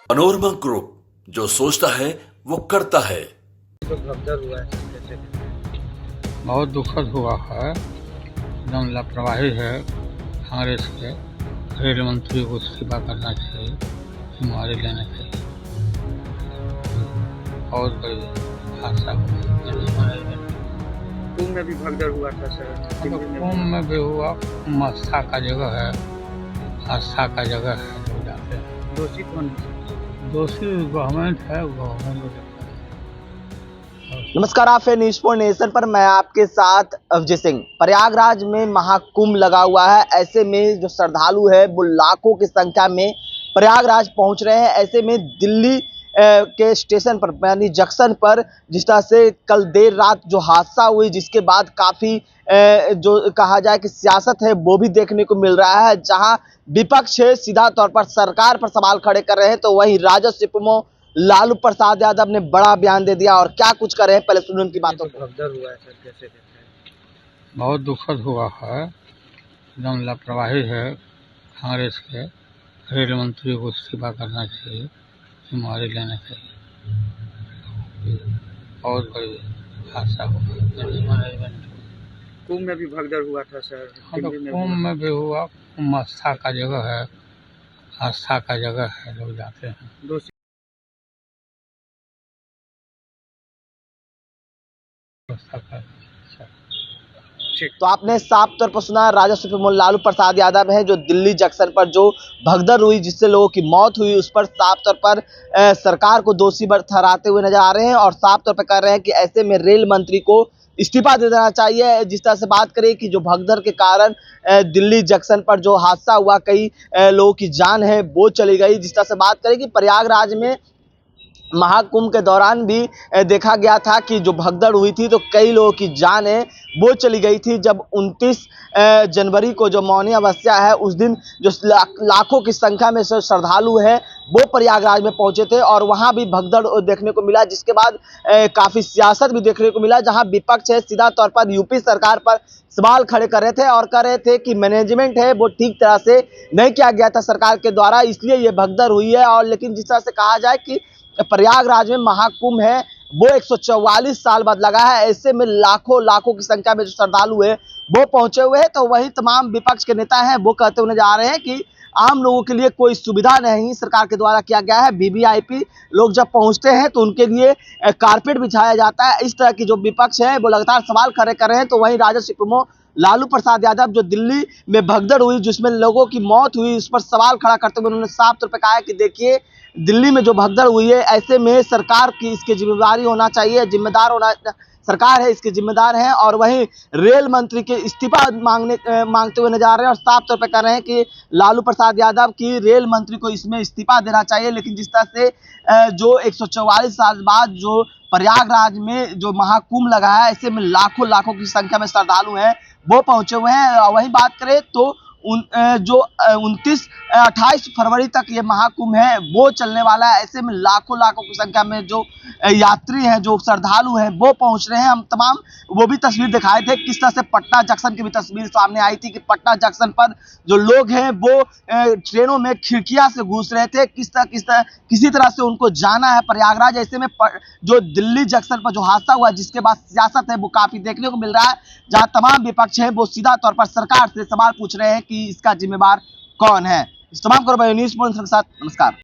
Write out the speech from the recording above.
Manorama group, जो सोचता है वो करता है। जो भगदड़ हुआ है कैसे? बहुत दुखद हुआ है। एकदम लापरवाही है कांग्रेस के। रेल मंत्री को इस्तीफा करना चाहिए, जिम्मेवारी लेना चाहिए। बहुत बड़ी हादसा हुआ। कुंभ में भी भगदड़ हुआ था सर। कुंभ में भी हुआ। कुंभ आस्था का जगह है, आस्था का जगह है। लोग जाते हैं। दोषी कौन है? दोषी गवर्नमेंट है, गवर्नमेंट। नमस्कार, आप है न्यूज़ फॉर नेशन पर। मैं आपके साथ अवजय सिंह। प्रयागराज में महाकुंभ लगा हुआ है। ऐसे में जो श्रद्धालु है वो लाखों की संख्या में प्रयागराज पहुंच रहे हैं। ऐसे में दिल्ली के स्टेशन पर यानी जंक्शन पर जिस तरह से कल देर रात जो हादसा हुई, जिसके बाद काफ़ी जो कहा जाए कि सियासत है वो भी देखने को मिल रहा है, जहां विपक्ष है सीधा तौर पर सरकार पर सवाल खड़े कर रहे हैं, तो वहीं राजद सुप्रीमो लालू प्रसाद यादव ने बड़ा बयान दे दिया। और क्या कुछ कर रहे हैं, पहले सुनिए उनकी बातों को। भगदड़ हुआ है सर कैसे देखते हैं? बहुत दुखद हुआ है। एकदम लापरवाही है कांग्रेस के। रेल मंत्री को इस्तीफा करना चाहिए, जिम्मेवारी लेना चाहिए। बहुत बड़ी हादसा हुआ। कुंभ में भी भगदड़ हुआ था सर। दिल्ली में कुंभ में भी हुआ। कुंभ आस्था का जगह है, आस्था का जगह है। लोग जाते हैं। दोषी आस्था का तो आपने साफ तौर पर सुना, राजद सुप्रीमो लालू प्रसाद यादव हैं जो दिल्ली जंक्शन पर जो भगदड़ हुई, जिससे लोगों की मौत हुई, उस पर साफ तौर पर सरकार को दोषी ठहराते हुए नजर आ रहे हैं। और साफ तौर पर कह रहे हैं कि ऐसे में रेल मंत्री को इस्तीफा दे देना चाहिए। जिस तरह से बात करें कि जो भगदड़ के कारण दिल्ली जंक्शन पर जो हादसा हुआ, कई लोगों की जान है वो चली गई। जिस तरह से बात करें कि प्रयागराज में महाकुंभ के दौरान भी देखा गया था कि जो भगदड़ हुई थी तो कई लोगों की जान है वो चली गई थी। जब 29 जनवरी को जो मौनी अमावस्या है, उस दिन जो लाखों की संख्या में श्रद्धालु हैं वो प्रयागराज में पहुंचे थे और वहां भी भगदड़ देखने को मिला, जिसके बाद काफी सियासत भी देखने को मिला, जहां विपक्ष है सीधा तौर पर यूपी सरकार पर सवाल खड़े कर रहे थे और कह रहे थे कि मैनेजमेंट है वो ठीक तरह से नहीं किया गया था सरकार के द्वारा, इसलिए ये भगदड़ हुई है। और लेकिन जिस तरह से कहा जाए कि प्रयागराज में महाकुंभ है वो 144 साल बाद लगा है। ऐसे में लाखों की संख्या में जो श्रद्धालु है वो पहुंचे हुए हैं। तो वही तमाम विपक्ष के नेता हैं वो कहते हुए जा रहे हैं कि आम लोगों के लिए कोई सुविधा नहीं सरकार के द्वारा किया गया है। वीवीआईपी लोग जब पहुंचते हैं तो उनके लिए कारपेट बिछाया जाता है। इस तरह की जो विपक्ष है वो लगातार सवाल खड़े कर रहे हैं। तो वहीं राजद सुप्रीमो लालू प्रसाद यादव जो दिल्ली में भगदड़ हुई, जिसमें लोगों की मौत हुई, उस पर सवाल खड़ा करते हुए उन्होंने साफ तौर पर कहा है कि देखिए, दिल्ली में जो भगदड़ हुई है, ऐसे में सरकार की इसकी जिम्मेदारी होना चाहिए, जिम्मेदार होना सरकार है, इसके जिम्मेदार है। और वहीं रेल मंत्री के इस्तीफा मांगते हुए नजर आ रहे हैं और साफ तौर पर कह रहे हैं कि लालू प्रसाद यादव की रेल मंत्री को इसमें इस्तीफा देना चाहिए। लेकिन जिस तरह से जो 144 साल बाद जो प्रयागराज में जो महाकुंभ लगा है, ऐसे में लाखों की संख्या में श्रद्धालु हैं वो पहुंचे हुए हैं। वहीं बात करें तो जो 28 फरवरी तक ये महाकुंभ है वो चलने वाला है। ऐसे में लाखों की संख्या में जो यात्री हैं, जो श्रद्धालु हैं वो पहुंच रहे हैं। हम तमाम वो भी तस्वीर दिखाए थे, किस तरह से पटना जंक्शन की भी तस्वीर सामने आई थी कि पटना जंक्शन पर जो लोग हैं वो ट्रेनों में खिड़कियां से घुस रहे थे, किसी तरह से उनको जाना है प्रयागराज। ऐसे में जो दिल्ली जंक्शन पर जो हादसा हुआ, जिसके बाद सियासत है वो काफी देखने को मिल रहा है, जहां तमाम विपक्ष है वो सीधा तौर पर सरकार से सवाल पूछ रहे हैं कि इसका जिम्मेवार कौन है। इस तमाम न्यूज़ के साथ नमस्कार।